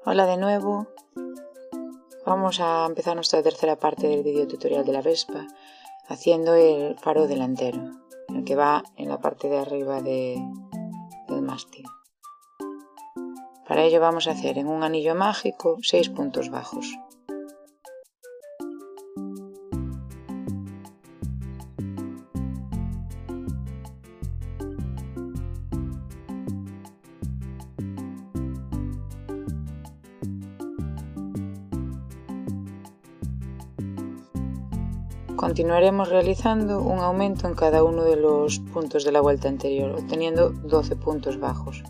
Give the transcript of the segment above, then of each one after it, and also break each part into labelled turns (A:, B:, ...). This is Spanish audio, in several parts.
A: Hola de nuevo, vamos a empezar nuestra tercera parte del video tutorial de la Vespa haciendo el faro delantero, el que va en la parte de arriba del mástil. Para ello vamos a hacer en un anillo mágico 6 puntos bajos. Continuaremos realizando un aumento en cada uno de los puntos de la vuelta anterior, obteniendo 12 puntos bajos.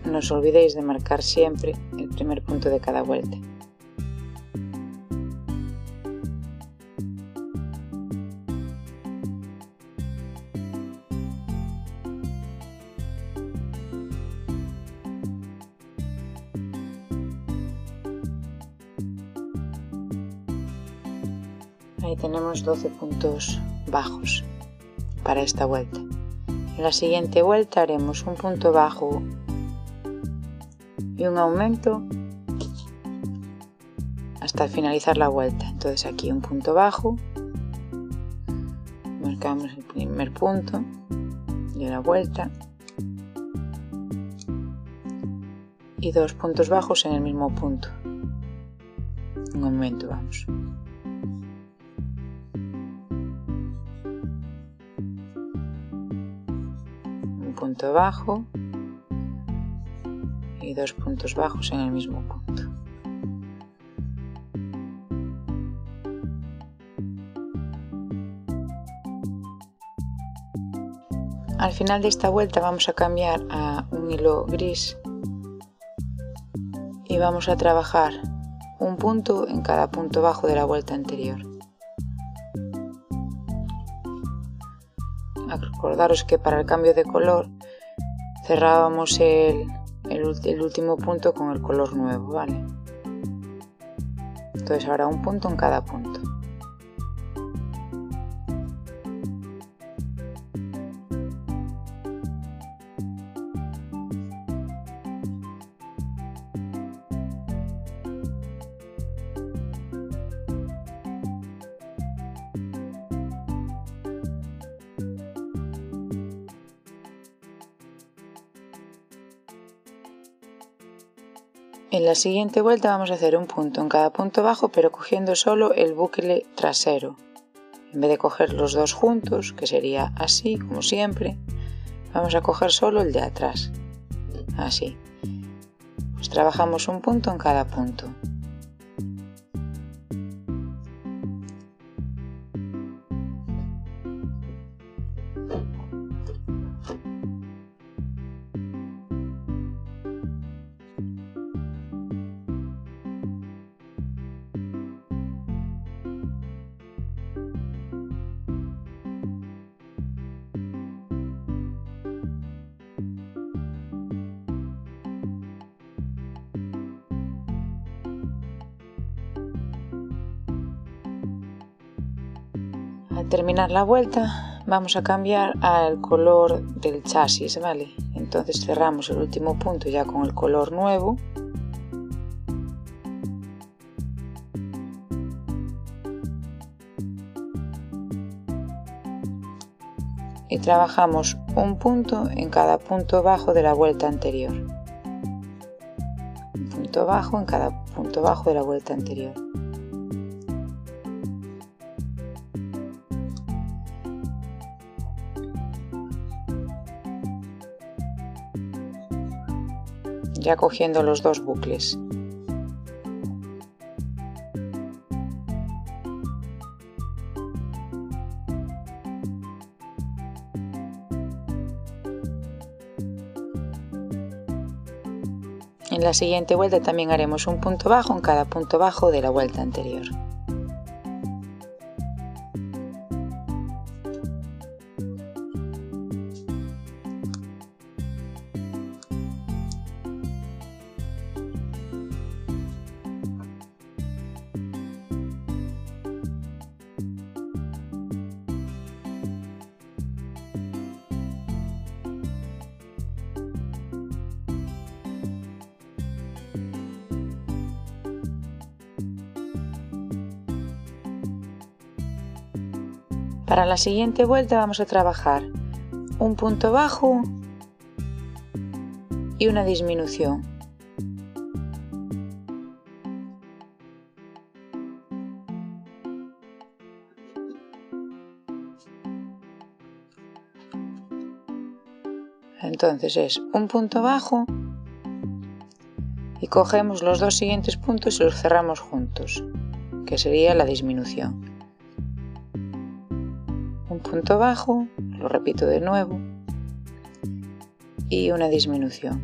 A: No os olvidéis de marcar siempre el primer punto de cada vuelta. Ahí tenemos 12 puntos bajos para esta vuelta. En la siguiente vuelta haremos un punto bajo y un aumento hasta finalizar la vuelta. Entonces aquí un punto bajo, marcamos el primer punto de la vuelta y 2 puntos bajos en el mismo punto, un aumento, vamos. Un punto bajo y 2 puntos bajos en el mismo punto. Al final de esta vuelta vamos a cambiar a un hilo gris y vamos a trabajar un punto en cada punto bajo de la vuelta anterior. Acordaros que para el cambio de color cerrábamos el último punto con el color nuevo, ¿vale? Entonces ahora un punto en cada punto. En la siguiente vuelta vamos a hacer un punto en cada punto bajo, pero cogiendo solo el bucle trasero. En vez de coger los dos juntos, que sería así, como siempre, vamos a coger solo el de atrás. Así. Pues trabajamos un punto en cada punto. Al terminar la vuelta vamos a cambiar al color del chasis, ¿vale? Entonces cerramos el último punto ya con el color nuevo y trabajamos un punto en cada punto bajo de la vuelta anterior. Un punto bajo en cada punto bajo de la vuelta anterior. Ya cogiendo los dos bucles. En la siguiente vuelta también haremos un punto bajo en cada punto bajo de la vuelta anterior. Para la siguiente vuelta vamos a trabajar un punto bajo y una disminución. Entonces es un punto bajo y cogemos los dos siguientes puntos y los cerramos juntos, que sería la disminución. Un punto bajo, lo repito de nuevo, y una disminución.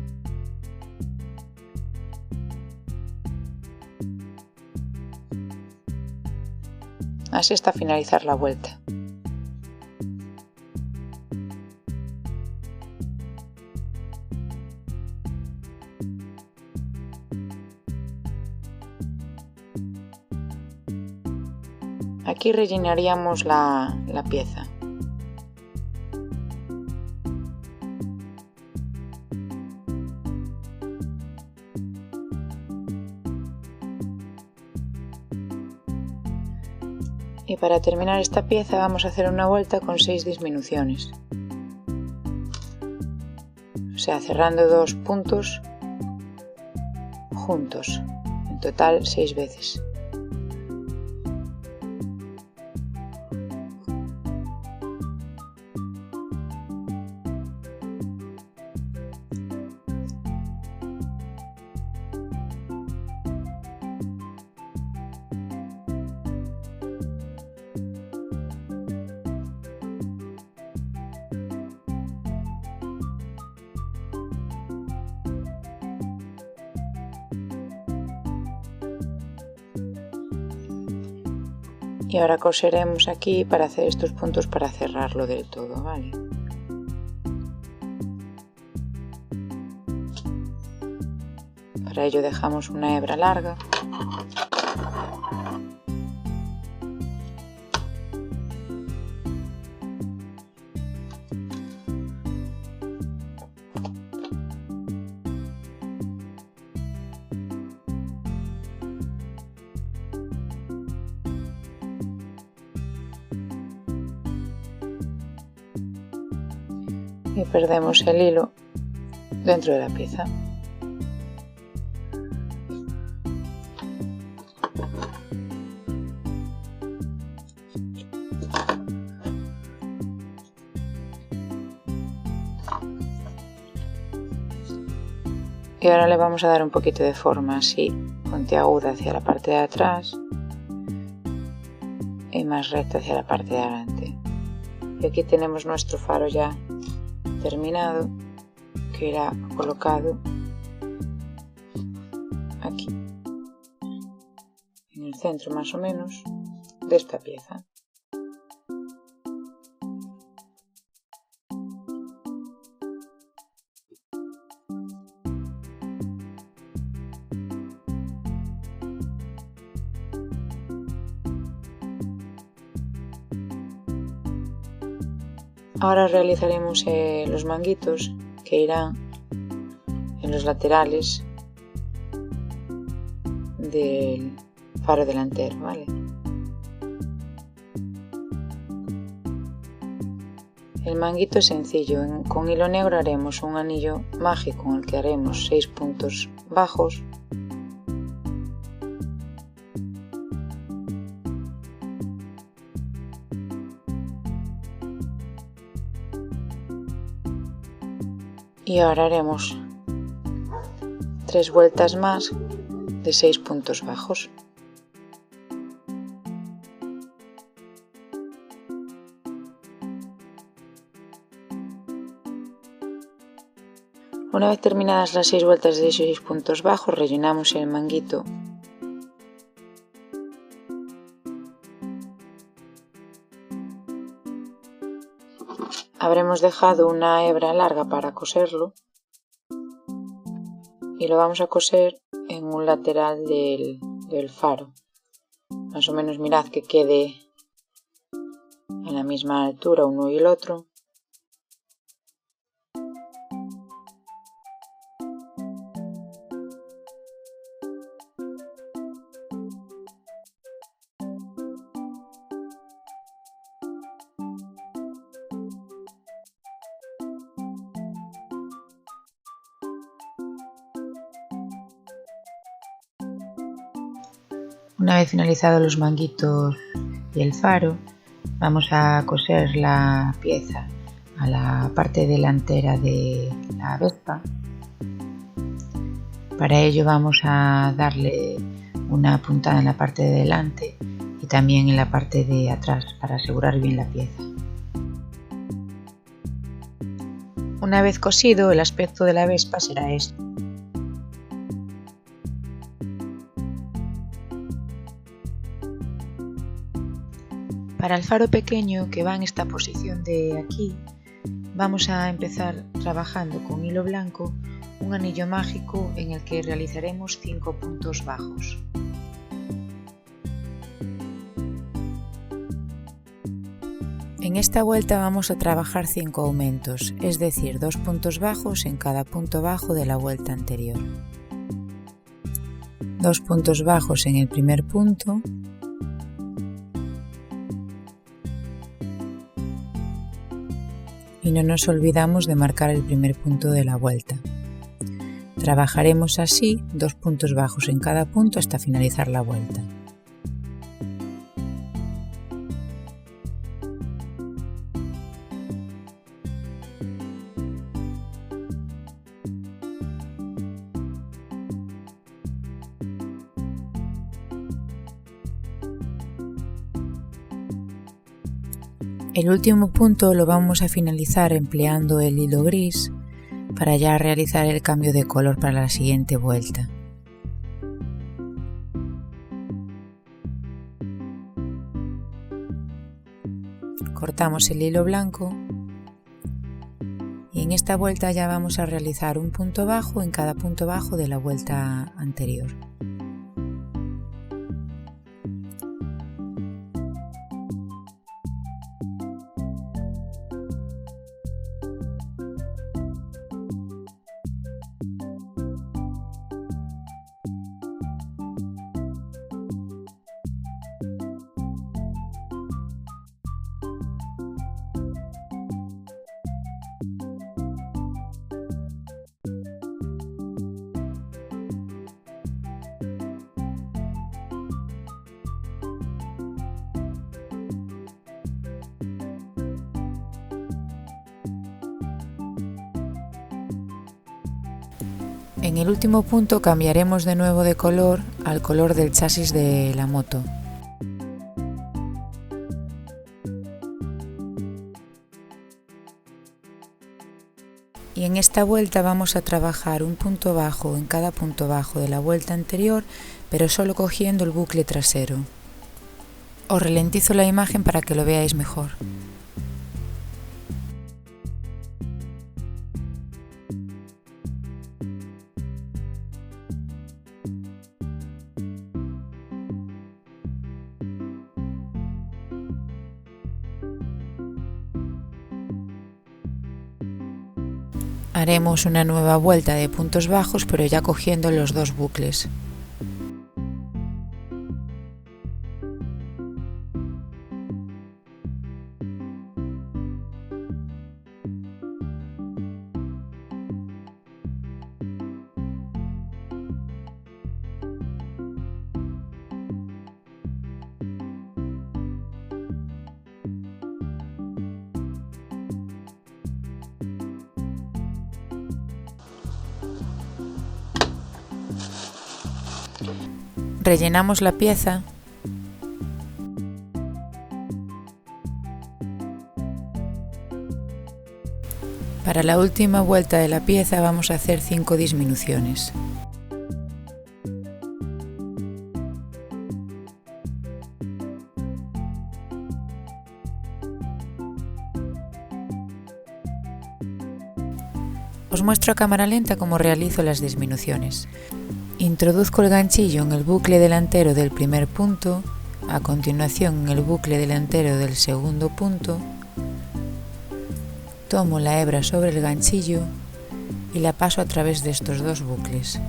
A: Así hasta finalizar la vuelta. Aquí rellenaríamos la pieza. Y para terminar esta pieza vamos a hacer una vuelta con 6 disminuciones. O sea, cerrando dos puntos juntos. En total 6 veces. Y ahora coseremos aquí para hacer estos puntos para cerrarlo del todo, ¿vale? Para ello dejamos una hebra larga. Y perdemos el hilo dentro de la pieza. Y ahora le vamos a dar un poquito de forma así, puntiaguda hacia la parte de atrás y más recta hacia la parte de adelante. Y aquí tenemos nuestro faro ya terminado, que irá colocado aquí, en el centro más o menos de esta pieza. Ahora realizaremos los manguitos que irán en los laterales del faro delantero, ¿vale? El manguito es sencillo, con hilo negro haremos un anillo mágico en el que haremos 6 puntos bajos. Y ahora haremos 3 vueltas más de 6 puntos bajos. Una vez terminadas las 6 vueltas de 6 puntos bajos, rellenamos el manguito habremos dejado una hebra larga para coserlo y lo vamos a coser en un lateral del faro. Más o menos mirad que quede a la misma altura uno y el otro. Una vez finalizados los manguitos y el faro, vamos a coser la pieza a la parte delantera de la Vespa. Para ello vamos a darle una puntada en la parte de delante y también en la parte de atrás para asegurar bien la pieza. Una vez cosido, el aspecto de la Vespa será este. Para el faro pequeño, que va en esta posición de aquí, vamos a empezar trabajando con hilo blanco un anillo mágico en el que realizaremos 5 puntos bajos. En esta vuelta vamos a trabajar 5 aumentos, es decir, 2 puntos bajos en cada punto bajo de la vuelta anterior. 2 puntos bajos en el primer punto, y no nos olvidamos de marcar el primer punto de la vuelta. Trabajaremos así 2 puntos bajos en cada punto hasta finalizar la vuelta. El último punto lo vamos a finalizar empleando el hilo gris para ya realizar el cambio de color para la siguiente vuelta. Cortamos el hilo blanco y en esta vuelta ya vamos a realizar un punto bajo en cada punto bajo de la vuelta anterior. En el último punto cambiaremos de nuevo de color al color del chasis de la moto. Y en esta vuelta vamos a trabajar un punto bajo en cada punto bajo de la vuelta anterior, pero solo cogiendo el bucle trasero. Os ralentizo la imagen para que lo veáis mejor. Haremos una nueva vuelta de puntos bajos, pero ya cogiendo los 2 bucles. Rellenamos la pieza Para la última vuelta de la pieza vamos a hacer 5 disminuciones. Os muestro a cámara lenta cómo realizo las disminuciones. Introduzco el ganchillo en el bucle delantero del primer punto, a continuación en el bucle delantero del segundo punto, tomo la hebra sobre el ganchillo y la paso a través de estos dos bucles.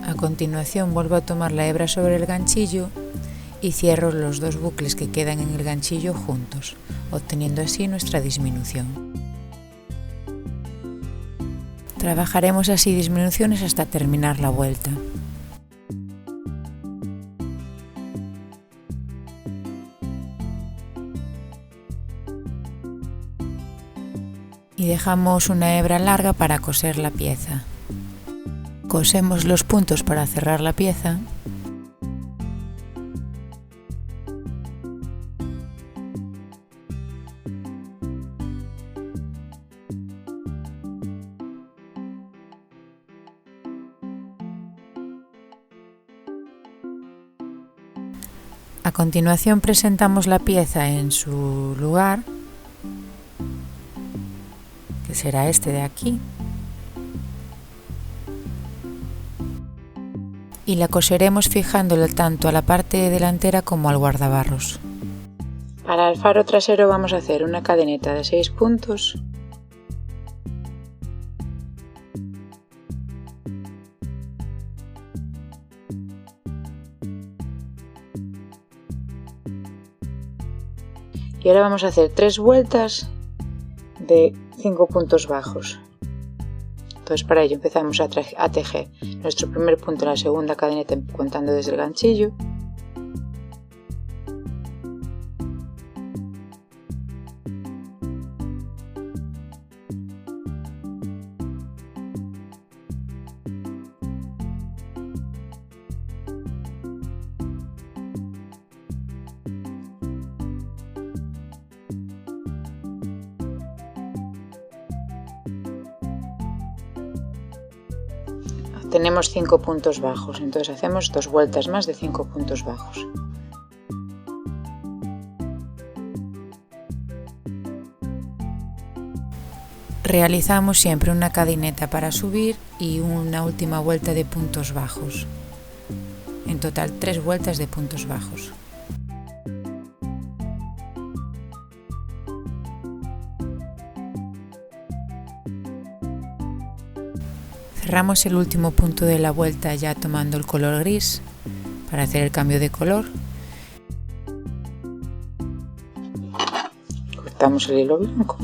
A: A continuación vuelvo a tomar la hebra sobre el ganchillo y cierro los dos bucles que quedan en el ganchillo juntos, obteniendo así nuestra disminución. Trabajaremos así disminuciones hasta terminar la vuelta. Y dejamos una hebra larga para coser la pieza. Cosemos los puntos para cerrar la pieza. A continuación presentamos la pieza en su lugar, que será este de aquí, y la coseremos fijándola tanto a la parte delantera como al guardabarros. Para el faro trasero vamos a hacer una cadeneta de 6 puntos, y ahora vamos a hacer 3 vueltas de 5 puntos bajos. Entonces para ello empezamos a tejer nuestro primer punto en la segunda cadeneta contando desde el ganchillo, tenemos 5 puntos bajos, entonces hacemos 2 vueltas más de 5 puntos bajos. Realizamos siempre una cadeneta para subir y una última vuelta de puntos bajos. En total 3 vueltas de puntos bajos. Cerramos el último punto de la vuelta ya tomando el color gris para hacer el cambio de color. Cortamos el hilo blanco.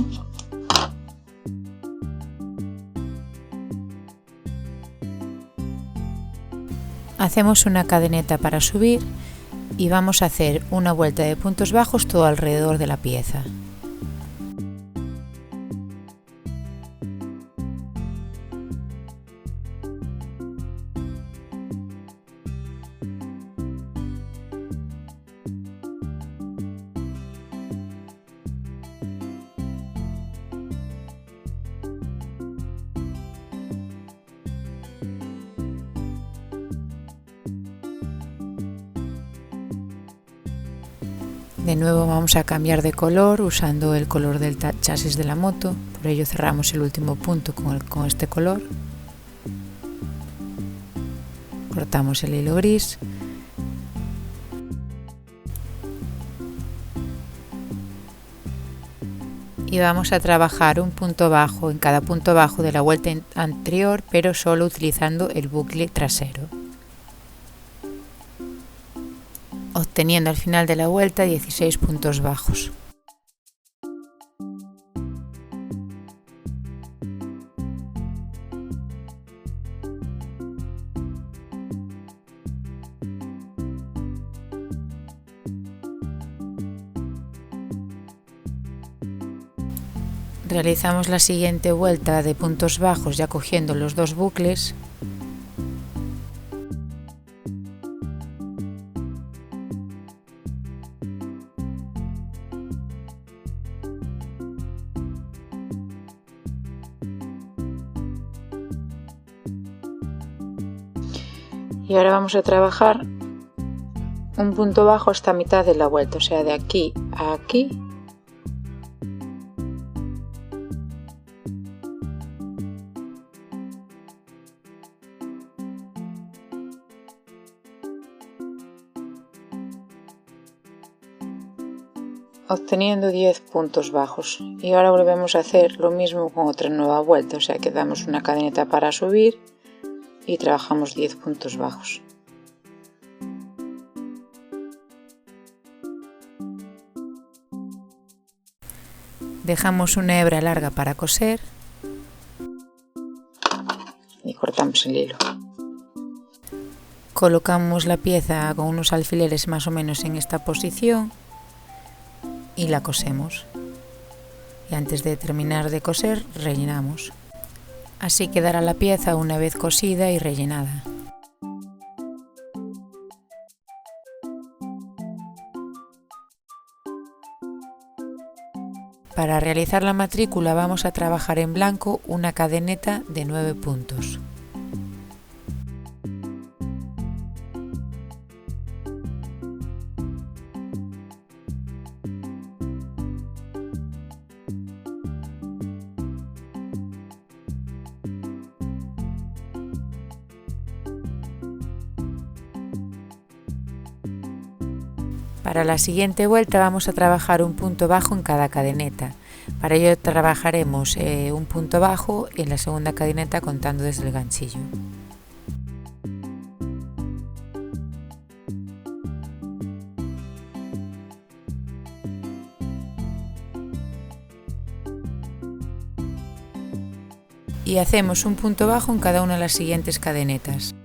A: Hacemos una cadeneta para subir y vamos a hacer una vuelta de puntos bajos todo alrededor de la pieza. De nuevo vamos a cambiar de color usando el color del chasis de la moto, por ello cerramos el último punto con este color. Cortamos el hilo gris. Y vamos a trabajar un punto bajo en cada punto bajo de la vuelta anterior, pero solo utilizando el bucle trasero, obteniendo al final de la vuelta 16 puntos bajos. Realizamos la siguiente vuelta de puntos bajos ya cogiendo los dos bucles. Y ahora vamos a trabajar un punto bajo hasta mitad de la vuelta, o sea, de aquí a aquí. Obteniendo 10 puntos bajos. Y ahora volvemos a hacer lo mismo con otra nueva vuelta, o sea que damos una cadeneta para subir y trabajamos 10 puntos bajos.
B: Dejamos una hebra larga para coser
A: y cortamos el hilo.
B: Colocamos la pieza con unos alfileres más o menos en esta posición y la cosemos. Y antes de terminar de coser, rellenamos. Así quedará la pieza una vez cosida y rellenada. Para realizar la matrícula vamos a trabajar en blanco una cadeneta de 9 puntos. Para la siguiente vuelta vamos a trabajar un punto bajo en cada cadeneta. Para ello trabajaremos un punto bajo en la segunda cadeneta contando desde el ganchillo. Y hacemos un punto bajo en cada una de las siguientes cadenetas.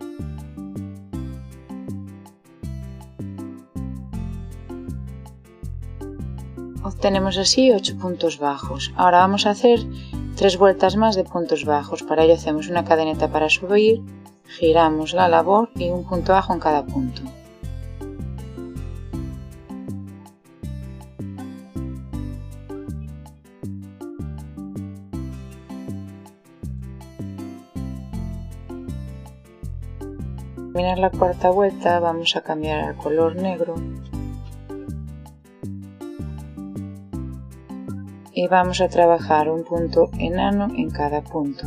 A: Obtenemos así 8 puntos bajos. Ahora vamos a hacer 3 vueltas más de puntos bajos. Para ello hacemos una cadeneta para subir, giramos la labor y un punto bajo en cada punto. Para terminar la cuarta vuelta vamos a cambiar al color negro y vamos a trabajar un punto enano en cada punto.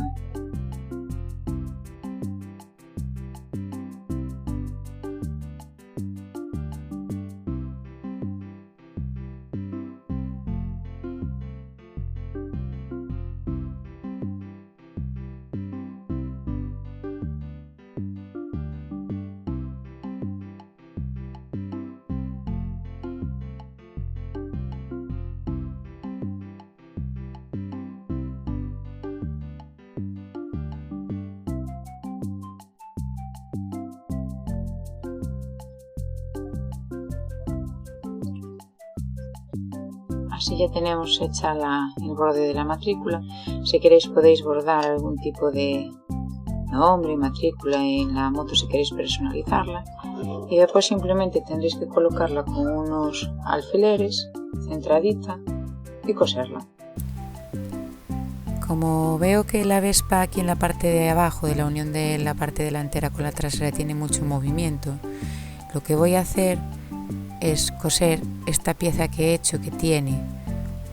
A: Así ya tenemos hecha el borde de la matrícula. Si queréis podéis bordar algún tipo de nombre, matrícula en la moto si queréis personalizarla. Y después simplemente tendréis que colocarla con unos alfileres, centradita, y coserla.
B: Como veo que la Vespa aquí en la parte de abajo de la unión de la parte delantera con la trasera tiene mucho movimiento, lo que voy a hacer es coser esta pieza que he hecho, que tiene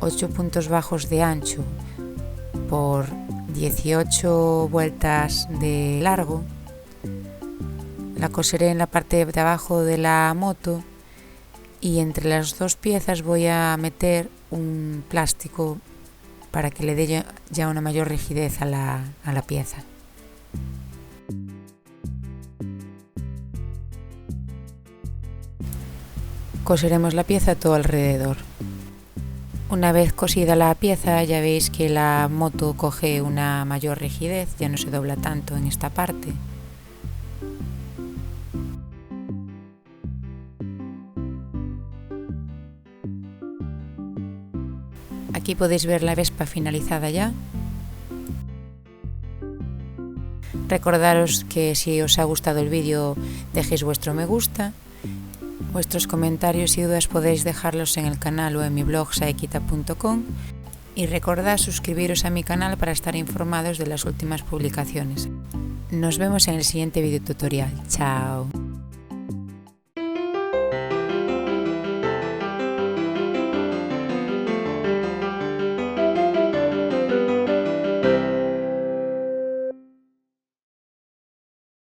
B: 8 puntos bajos de ancho por 18 vueltas de largo. La coseré en la parte de abajo de la moto y entre las dos piezas voy a meter un plástico para que le dé ya una mayor rigidez a la pieza. Coseremos la pieza todo alrededor. Una vez cosida la pieza ya veis que la moto coge una mayor rigidez, ya no se dobla tanto en esta parte. Aquí podéis ver la Vespa finalizada ya. Recordaros que si os ha gustado el vídeo dejéis vuestro me gusta. Vuestros comentarios y dudas podéis dejarlos en el canal o en mi blog saekita.com y recordad suscribiros a mi canal para estar informados de las últimas publicaciones. Nos vemos en el siguiente video tutorial. Chao.